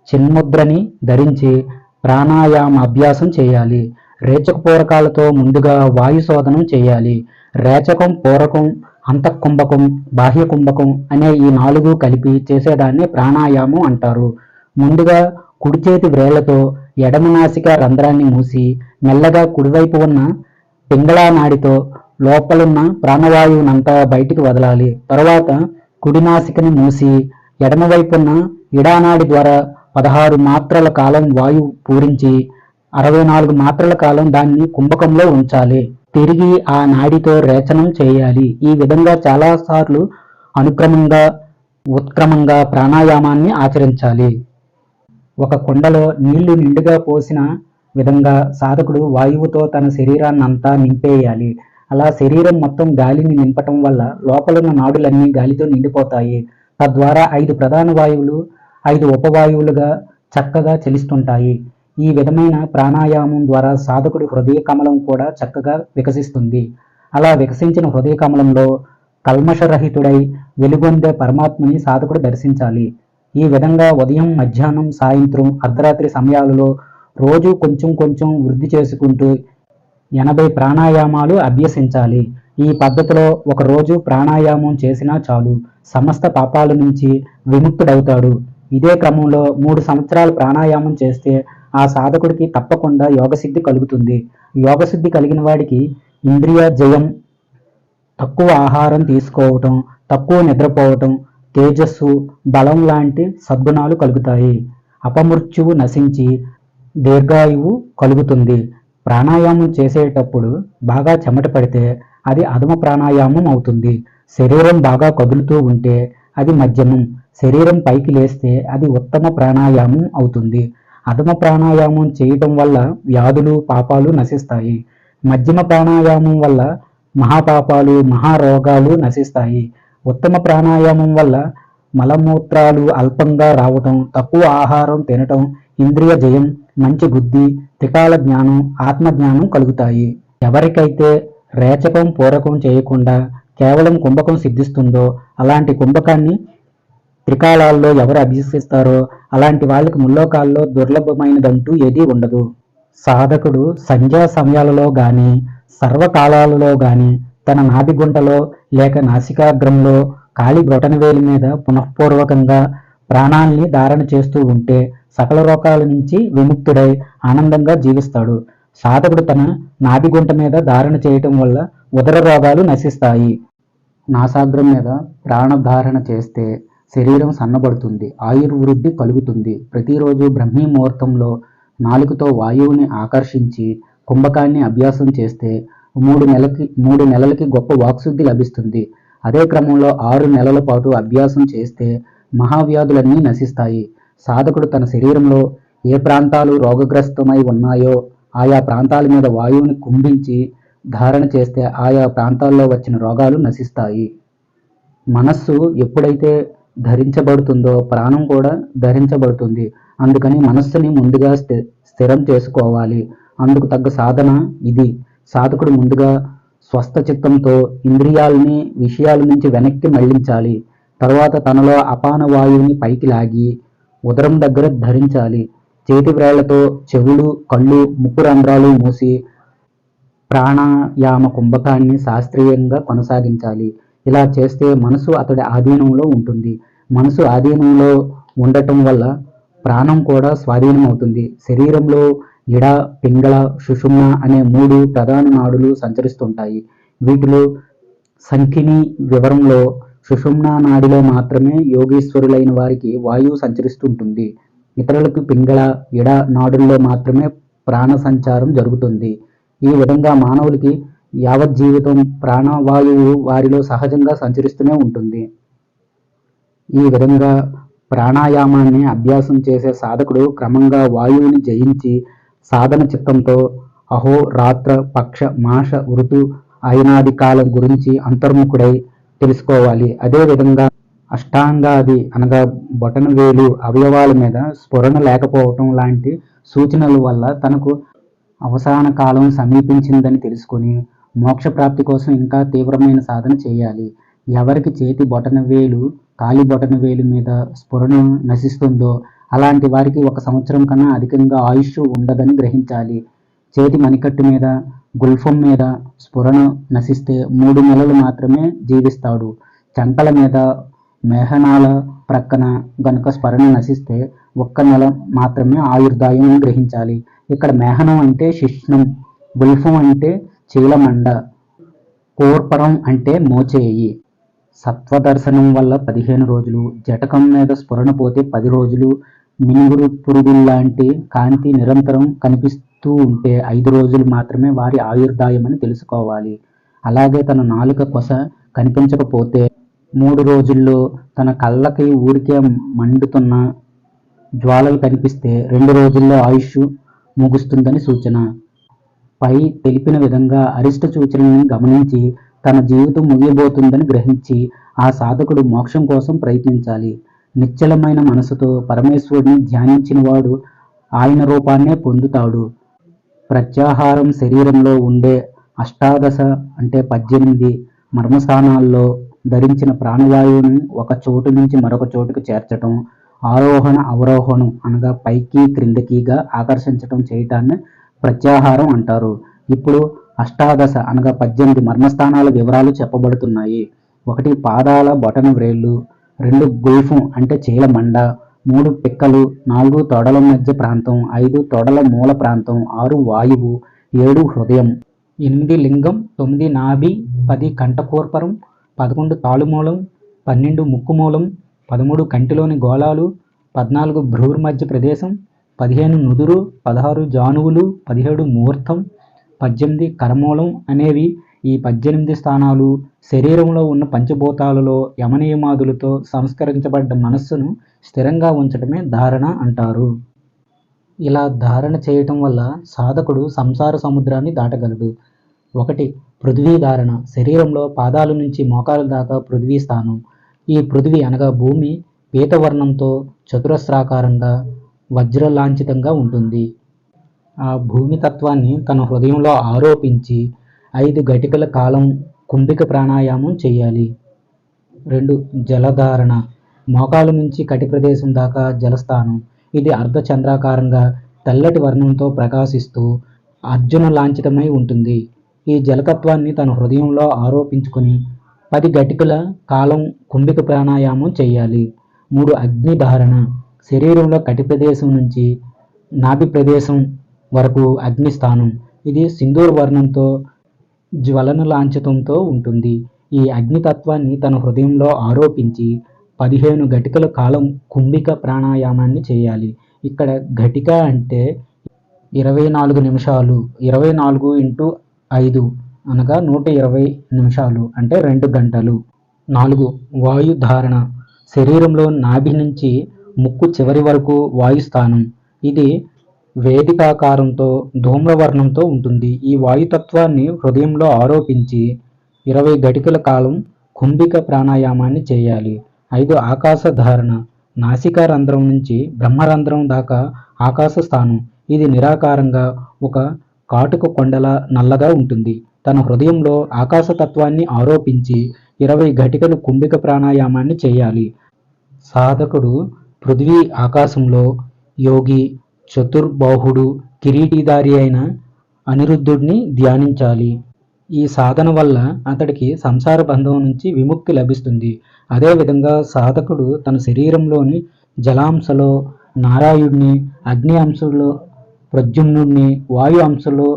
[SPEAKER 2] చిన్ముద్రని ధరించి ప్రాణాయామ అభ్యాసం చేయాలి. రేచక పూరకాలతో ముందుగా వాయు శోధనం చేయాలి. రేచకం, పూరకం, అంతఃకుంభకం, బాహ్య కుంభకం అనే ఈ 4 కలిపి చేసేదాన్ని ప్రాణాయామం అంటారు. ముందుగా కుడి చేతి వ్రేళ్లతో ఎడమ నాసిక రంధ్రాన్ని మూసి మెల్లగా కుడివైపు ఉన్న పింగళా నాడితో లోపలున్న ప్రాణవాయువునంతా బయటికి వదలాలి. తరువాత కుడి నాసికని మూసి ఎడమవైపున్న ఇడానాడి ద్వారా 16 మాత్రల కాలం వాయువు పూరించి 64 మాత్రల కాలం దాన్ని కుంభకంలో ఉంచాలి. తిరిగి ఆ నాడితో రేచనం చేయాలి. ఈ విధంగా చాలాసార్లు అనుక్రమంగా ఉత్క్రమంగా ప్రాణాయామాన్ని ఆచరించాలి. ఒక కుండలో నీళ్లు నిండుగా పోసిన విధంగా సాధకుడు వాయువుతో తన శరీరాన్నంతా నింపేయాలి. అలా శరీరం మొత్తం గాలిని నింపటం వల్ల లోపలున్న నాడులన్నీ గాలితో నిండిపోతాయి. తద్వారా 5 ప్రధాన వాయువులు 5 ఉపవాయువులుగా చక్కగా చలిస్తుంటాయి. ఈ విధమైన ప్రాణాయామం ద్వారా సాధకుడి హృదయ కమలం కూడా చక్కగా వికసిస్తుంది. అలా వికసించిన హృదయ కమలంలో కల్మషరహితుడై వెలుగొందే పరమాత్మని సాధకుడు దర్శించాలి. ఈ విధంగా ఉదయం, మధ్యాహ్నం, సాయంత్రం, అర్ధరాత్రి సమయాలలో రోజు కొంచెం కొంచెం వృద్ధి చేసుకుంటూ 80 ప్రాణాయామాలు అభ్యసించాలి. ఈ పద్ధతిలో ఒక రోజు ప్రాణాయామం చేసినా చాలు, సమస్త పాపాల నుంచి విముక్తుడవుతాడు. ఇదే క్రమంలో 3 సంవత్సరాలు ప్రాణాయామం చేస్తే ఆ సాధకుడికి తప్పకుండా యోగసిద్ధి కలుగుతుంది. యోగసిద్ధి కలిగిన వాడికి ఇంద్రియ జయం, తక్కువ ఆహారం తీసుకోవటం, తక్కువ నిద్రపోవటం, తేజస్సు, బలం లాంటి సద్గుణాలు కలుగుతాయి. అపమృత్యువు నశించి దీర్ఘాయువు కలుగుతుంది. ప్రాణాయామం చేసేటప్పుడు బాగా చెమట పడితే అది అధమ ప్రాణాయామం అవుతుంది. శరీరం బాగా కదులుతూ ఉంటే అది మధ్యమం, శరీరం పైకి లేస్తే అది ఉత్తమ ప్రాణాయామం అవుతుంది. అధమ ప్రాణాయామం చేయటం వల్ల వ్యాధులు, పాపాలు నశిస్తాయి. మధ్యమ ప్రాణాయామం వల్ల మహాపాపాలు, మహారోగాలు నశిస్తాయి. ఉత్తమ ప్రాణాయామం వల్ల మలమూత్రాలు అల్పంగా రావటం, తక్కువ ఆహారం తినటం, ఇంద్రియ జయం, మంచి బుద్ధి, త్రికాల జ్ఞానం, ఆత్మజ్ఞానం కలుగుతాయి. ఎవరికైతే రేచకం పూరకం చేయకుండా కేవలం కుంభకం సిద్ధిస్తుందో అలాంటి కుంభకాన్ని త్రికాలాల్లో ఎవరు అభ్యసిస్తారో అలాంటి వాళ్ళకి ముల్లోకాల్లో దుర్లభమైనదంటూ ఏదీ ఉండదు. సాధకుడు సంధ్యా సమయాలలో గాని, సర్వకాలాలలో గాని తన నాభిగుంటలో లేక నాసికాగ్రంలో కాలి బ్రొటనవేలి మీద పునఃపూర్వకంగా ప్రాణాల్ని ధారణ చేస్తూ ఉంటే సకల రోగాల నుంచి విముక్తుడై ఆనందంగా జీవిస్తాడు. సాధకుడు తన నాభిగుంట మీద ధారణ చేయటం వల్ల ఉదర రోగాలు నశిస్తాయి. నాసాగ్రం మీద ప్రాణధారణ చేస్తే శరీరం సన్నబడుతుంది, ఆయుర్వృద్ధి కలుగుతుంది. ప్రతిరోజు బ్రహ్మీ ముహూర్తంలో నాలుకతో వాయువుని ఆకర్షించి కుంభకాన్ని అభ్యాసం చేస్తే 3 నెలలకి గొప్ప వాక్శుద్ధి లభిస్తుంది. అదే క్రమంలో 6 నెలల పాటు అభ్యాసం చేస్తే మహావ్యాధులన్నీ నశిస్తాయి. సాధకుడు తన శరీరంలో ఏ ప్రాంతాలు రోగగ్రస్తమై ఉన్నాయో ఆయా ప్రాంతాల మీద వాయువుని కుంభించి ధారణ చేస్తే ఆయా ప్రాంతాల్లో వచ్చిన రోగాలు నశిస్తాయి. మనస్సు ఎప్పుడైతే ధరించబడుతుందో ప్రాణం కూడా ధరించబడుతుంది. అందుకని మనస్సుని ముందుగా స్థిరం చేసుకోవాలి. అందుకు తగ్గ సాధన ఇది. సాధకుడు ముందుగా స్వస్థ చిత్తంతో ఇంద్రియాలని విషయాల నుంచి వెనక్కి మళ్లించాలి. తర్వాత తనలో అపాన వాయువుని పైకి లాగి ఉదరం దగ్గర ధరించాలి. చేతి వ్రేళ్లతో చెవులు, కళ్ళు, ముక్కు రంధ్రాలు మూసి ప్రాణాయామ కుంభకాన్ని శాస్త్రీయంగా కొనసాగించాలి. ఇలా చేస్తే మనసు అతడి ఆధీనంలో ఉంటుంది. మనసు ఆధీనంలో ఉండటం వల్ల ప్రాణం కూడా స్వాధీనం అవుతుంది. శరీరంలో ఇడ, పింగళ, సుషుమ్న అనే 3 ప్రధాన నాడులు సంచరిస్తుంటాయి. వీటిలో సంఖ్యని వివరంలో సుషుమ్నా నాడిలో మాత్రమే యోగీశ్వరులైన వారికి వాయువు సంచరిస్తుంటుంది. ఇతరులకు పింగళ, ఇడ నాడుల్లో మాత్రమే ప్రాణ సంచారం జరుగుతుంది. ఈ విధంగా మానవులకి యావజ్జీవితం ప్రాణవాయువు వారిలో సహజంగా సంచరిస్తూనే ఉంటుంది. ఈ విధంగా ప్రాణాయామాన్ని అభ్యాసం చేసే సాధకుడు క్రమంగా వాయువుని జయించి సాధన చిత్తంతో అహో రాత్ర పక్ష మాస ఋతు అయినాది కాలం గురించి అంతర్ముఖుడై తెలుసుకోవాలి. అదేవిధంగా అష్టాంగాది అనగా బొటనవేలు అవయవాల మీద స్ఫురణ లేకపోవటం లాంటి సూచనల వల్ల తనకు అవసాన కాలం సమీపించిందని తెలుసుకొని మోక్షప్రాప్తి కోసం ఇంకా తీవ్రమైన సాధన చేయాలి. ఎవరికి చేతి బొటనవేలు, కాలి బొటనవేలు మీద స్ఫురణ నశిస్తుందో అలాంటి వారికి 1 సంవత్సరం కన్నా అధికంగా ఆయుష్ ఉండదని గ్రహించాలి. చేతి మణికట్టు మీద, గుల్ఫం మీద స్ఫురణ నశిస్తే 3 నెలలు మాత్రమే జీవిస్తాడు. చెంపల మీద, మేహనాల ప్రక్కన గనుక స్ఫురణ నశిస్తే 1 నెల మాత్రమే ఆయుర్దాయం అని గ్రహించాలి. ఇక్కడ మేహనం అంటే శిష్ణం, గుల్ఫం అంటే చీలమండ, కోర్పరం అంటే మోచేయి. సత్వదర్శనం వల్ల 15 రోజులు, జటకం మీద స్ఫురణ పోతే 10 రోజులు, మినుగురు పురుగుల్లాంటి కాంతి నిరంతరం కనిపిస్తూ ఉంటే 5 రోజులు మాత్రమే వారి ఆయుర్దాయం అని తెలుసుకోవాలి. అలాగే తన నాలుక కొస కనిపించకపోతే 3 రోజుల్లో, తన కళ్ళకి ఊరికే మండుతున్న జ్వాలలు కనిపిస్తే 2 రోజుల్లో ఆయుష్ ముగుస్తుందని సూచన. పై తెలిపిన విధంగా అరిష్ట సూచనలను గమనించి తన జీవితం ముగియబోతుందని గ్రహించి ఆ సాధకుడు మోక్షం కోసం ప్రయత్నించాలి. నిశ్చలమైన మనసుతో పరమేశ్వరుడిని ధ్యానించిన వాడు ఆయన రూపాన్నే పొందుతాడు. ప్రత్యాహారం శరీరంలో ఉండే అష్టాదశ అంటే 18 మర్మస్థానాల్లో ధరించిన ప్రాణవాయువుని ఒక చోటు నుంచి మరొక చోటుకు చేర్చటం, ఆరోహణ అవరోహణం అనగా పైకి క్రిందకిగా ఆకర్షించటం చేయటాన్ని ప్రత్యాహారం అంటారు. ఇప్పుడు అష్టాదశ అనగా 18 మర్మస్థానాల వివరాలు చెప్పబడుతున్నాయి. 1 పాదాల బొటన వ్రేళ్ళు, 2 గుల్ఫం అంటే చీల మండ, 3 పిక్కలు, 4 తొడల మధ్య ప్రాంతం, 5 తొడల మూల ప్రాంతం, 6 వాయువు, 7 హృదయం, 8 లింగం, 9 నాభి, 10 కంఠకోర్పరం, 11 తాళుమూలం, 12 ముక్కుమూలం, 13 కంటిలోని గోళాలు, 14 భ్రూర్ మధ్య ప్రదేశం, 15 నుదురు, 16 జానువులు, 17 ముహూర్తం, 18 కరమూలం అనేవి ఈ 18 స్థానాలు శరీరంలో ఉన్న పంచభూతాలలో యమనియమాదులతో సంస్కరించబడ్డ మనస్సును స్థిరంగా ఉంచటమే ధారణ అంటారు. ఇలా ధారణ చేయటం వల్ల సాధకుడు సంసార సముద్రాన్ని దాటగలడు. 1 పృథ్వీ ధారణ. శరీరంలో పాదాల నుంచి మోకాల దాకా పృథ్వీ స్థానం. ఈ పృథ్వీ అనగా భూమి పీతవర్ణంతో చతురస్రాకారంగా వజ్రలాంఛితంగా ఉంటుంది. ఆ భూమి తత్వాన్ని తన హృదయంలో ఆరోపించి 5 గటికల కాలం కుంభిక ప్రాణాయామం చేయాలి. 2 జలధారణ. మోకాలు నుంచి కటి ప్రదేశం దాకా జలస్థానం. ఇది అర్ధచంద్రాకారంగా తెల్లటి వర్ణంతో ప్రకాశిస్తూ అర్జున లాంఛితమై ఉంటుంది. ఈ జలతత్వాన్ని తన హృదయంలో ఆరోపించుకొని 10 గటికల కాలం కుంభిక ప్రాణాయామం చేయాలి. 3 అగ్ని ధారణ. శరీరంలో కటి ప్రదేశం నుంచి నాభి ప్రదేశం వరకు అగ్నిస్థానం. ఇది సింధూర వర్ణంతో జ్వలన లాంఛితంతో ఉంటుంది. ఈ అగ్నితత్వాన్ని తన హృదయంలో ఆరోపించి 15 గటికల కాలం కుంభిక ప్రాణాయామాన్ని చేయాలి. ఇక్కడ ఘటిక అంటే 24 నిమిషాలు, 24 × 5 అనగా 120 నిమిషాలు అంటే 2 గంటలు. 4 వాయుధారణ. శరీరంలో నాభి నుంచి ముక్కు చివరి వరకు వాయుస్థానం. ఇది వేదికాకారంతో ధూమ్రవర్ణంతో ఉంటుంది. ఈ వాయుతత్వాన్ని హృదయంలో ఆరోపించి 20 గటికల కాలం కుంభిక ప్రాణాయామాన్ని చేయాలి. 5 ఆకాశ ధారణ. నాసికా రంధ్రం నుంచి బ్రహ్మరంధ్రం దాకా ఆకాశ స్థానం. ఇది నిరాకారంగా ఒక కాటుక కొండల నల్లగా ఉంటుంది. తన హృదయంలో ఆకాశతత్వాన్ని ఆరోపించి 20 గటికలు కుంభిక ప్రాణాయామాన్ని చేయాలి. సాధకుడు పృథ్వీ ఆకాశంలో, యోగి చతుర్బాహుడు కిరీటిధారి అయిన అనిరుద్ధుడిని ధ్యానించాలి. ఈ సాధన వల్ల అతడికి సంసార బంధం నుంచి విముక్తి లభిస్తుంది. అదేవిధంగా సాధకుడు తన శరీరంలోని జలాంశలో నారాయణుడిని, అగ్ని అంశంలో ప్రద్యుమ్నుడిని, వాయు అంశంలో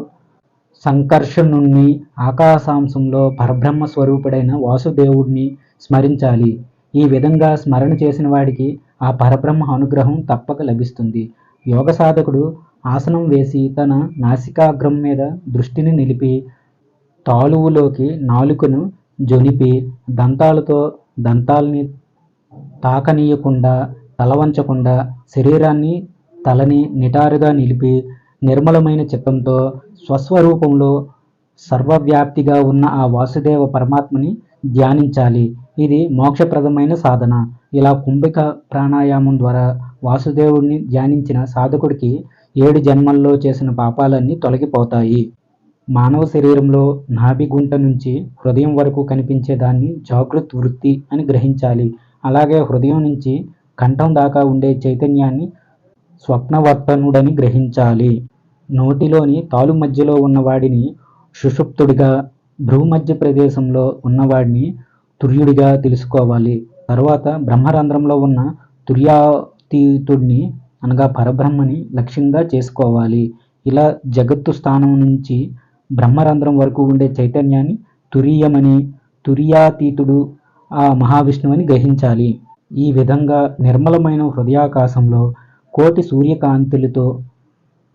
[SPEAKER 2] సంకర్షణుణ్ణి, ఆకాశాంశంలో పరబ్రహ్మ స్వరూపుడైన వాసుదేవుడిని స్మరించాలి. ఈ విధంగా స్మరణ చేసిన వాడికి ఆ పరబ్రహ్మ అనుగ్రహం తప్పక లభిస్తుంది. యోగ సాధకుడు ఆసనం వేసి తన నాసికాగ్రం మీద దృష్టిని నిలిపి తాళువులోకి నాలుకను జొనిపి దంతాలతో దంతాల్ని తాకనీయకుండా, తలవంచకుండా శరీరాన్ని తలని నిటారుగా నిలిపి నిర్మలమైన చిత్తంతో స్వస్వరూపంలో సర్వవ్యాప్తిగా ఉన్న ఆ వాసుదేవ పరమాత్మని ధ్యానించాలి. ఇది మోక్షప్రదమైన సాధన. ఇలా కుంభిక ప్రాణాయామం ద్వారా వాసుదేవుడిని ధ్యానించిన సాధకుడికి 7 జన్మల్లో చేసిన పాపాలన్నీ తొలగిపోతాయి. మానవ శరీరంలో నాభి గుంట నుంచి హృదయం వరకు కనిపించే దాన్ని జాగృత్ వృత్తి అని గ్రహించాలి. అలాగే హృదయం నుంచి కంఠం దాకా ఉండే చైతన్యాన్ని స్వప్నవర్తనుడని గ్రహించాలి. నోటిలోని తాలు మధ్యలో ఉన్నవాడిని సుషుప్తుడిగా, భ్రూమధ్య ప్రదేశంలో ఉన్నవాడిని తుర్యుడిగా తెలుసుకోవాలి. తరువాత బ్రహ్మరంధ్రంలో ఉన్న తుర్యాతీతుడిని అనగా పరబ్రహ్మని లక్ష్యంగా చేసుకోవాలి. ఇలా జగత్తు స్థానం నుంచి బ్రహ్మరంధ్రం వరకు ఉండే చైతన్యాన్ని తురీయమని, తుర్యాతీతుడు ఆ మహావిష్ణువని గ్రహించాలి. ఈ విధంగా నిర్మలమైన హృదయాకాశంలో కోటి సూర్యకాంతులతో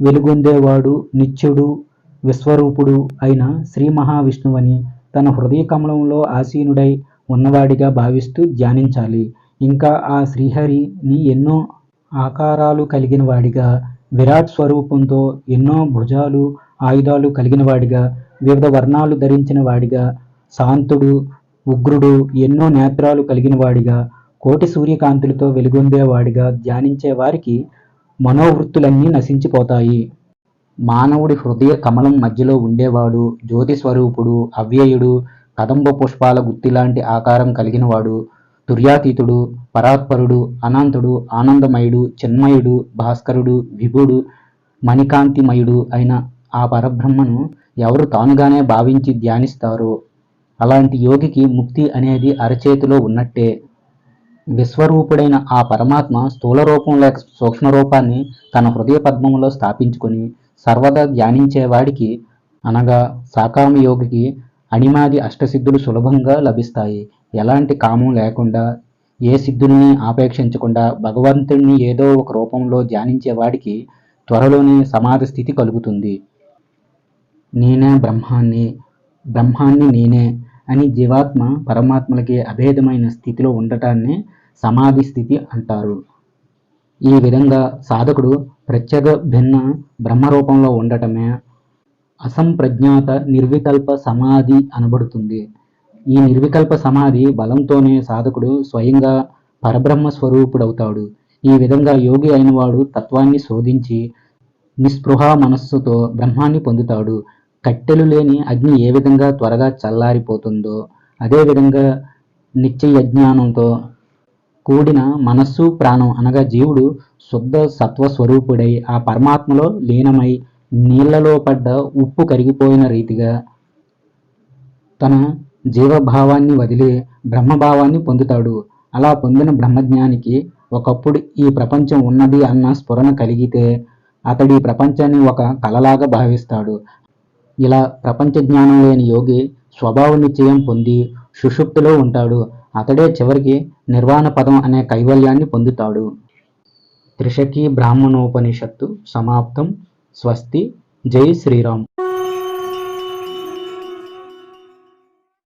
[SPEAKER 2] వెలుగొందేవాడు నిత్యుడు విశ్వరూపుడు అయిన శ్రీ మహావిష్ణువని తన హృదయ కమలంలో ఆసీనుడై ఉన్నవాడిగా భావిస్తూ ధ్యానించాలి. ఇంకా ఆ శ్రీహరిని ఎన్నో ఆకారాలు కలిగిన వాడిగా, విరాట్ స్వరూపంతో ఎన్నో భుజాలు, ఆయుధాలు కలిగిన వాడిగా, వివిధ వర్ణాలు ధరించిన వాడిగా, శాంతుడు, ఉగ్రుడు, ఎన్నో నేత్రాలు కలిగిన వాడిగా, కోటి సూర్యకాంతులతో వెలుగొందేవాడిగా ధ్యానించే వారికి మనోవృత్తులన్నీ నశించిపోతాయి. మానవుడి హృదయ కమలం మధ్యలో ఉండేవాడు, జ్యోతి స్వరూపుడు, అవ్యయుడు, కదంబ పుష్పాల గుత్తిలాంటి ఆకారం కలిగినవాడు, తుర్యాతీతుడు, పరాత్పరుడు, అనంతుడు, ఆనందమయుడు, చిన్మయుడు, భాస్కరుడు, విభుడు, మణికాంతిమయుడు అయిన ఆ పరబ్రహ్మను ఎవరు తానుగానే భావించి ధ్యానిస్తారో అలాంటి యోగికి ముక్తి అనేది అరచేతిలో ఉన్నట్టే. విశ్వరూపుడైన ఆ పరమాత్మ స్థూల రూపం లేక సూక్ష్మ రూపాన్ని తన హృదయ పద్మంలో స్థాపించుకొని సర్వదా ధ్యానించేవాడికి అనగా సాకామ యోగికి అణిమాది అష్టసిద్ధులు సులభంగా లభిస్తాయి. ఎలాంటి కామం లేకుండా, ఏ సిద్ధుల్ని ఆపేక్షించకుండా భగవంతుణ్ణి ఏదో ఒక రూపంలో ధ్యానించేవాడికి త్వరలోనే సమాధి స్థితి కలుగుతుంది. నేనే బ్రహ్మాన్ని, బ్రహ్మాన్ని నేనే అని జీవాత్మ పరమాత్మలకి అభేదమైన స్థితిలో ఉండటాన్నే సమాధి స్థితి అంటారు. ఈ విధంగా సాధకుడు ప్రత్యేక భిన్న బ్రహ్మరూపంలో ఉండటమే అసంప్రజ్ఞాత నిర్వికల్ప సమాధి అనబడుతుంది. ఈ నిర్వికల్ప సమాధి బలంతోనే సాధకుడు స్వయంగా పరబ్రహ్మ స్వరూపుడవుతాడు. ఈ విధంగా యోగి అయినవాడు తత్వాన్ని శోధించి నిస్పృహ మనస్సుతో బ్రహ్మాన్ని పొందుతాడు. కట్టెలు లేని అగ్ని ఏ విధంగా త్వరగా చల్లారిపోతుందో అదేవిధంగా నిత్యయజ్ఞానంతో కూడిన మనస్సు, ప్రాణం అనగా జీవుడు శుద్ధ సత్వస్వరూపుడై ఆ పరమాత్మలో లీనమై నీళ్లలో పడ్డ ఉప్పు కరిగిపోయిన రీతిగా తన జీవభావాన్ని వదిలి బ్రహ్మభావాన్ని పొందుతాడు. అలా పొందిన బ్రహ్మజ్ఞానికి ఒకప్పుడు ఈ ప్రపంచం ఉన్నది అన్న స్ఫురణ కలిగితే అతడి ప్రపంచాన్ని ఒక కలలాగా భావిస్తాడు. ఇలా ప్రపంచ జ్ఞానం లేని యోగి స్వభావ నిశ్చయం పొంది సుషుప్తిలో ఉంటాడు. అతడే చివరికి నిర్వాణ పదం అనే కైవల్యాన్ని పొందుతాడు. త్రిశకీ బ్రాహ్మణోపనిషత్తు సమాప్తం. స్వస్తి. జై శ్రీరామ్.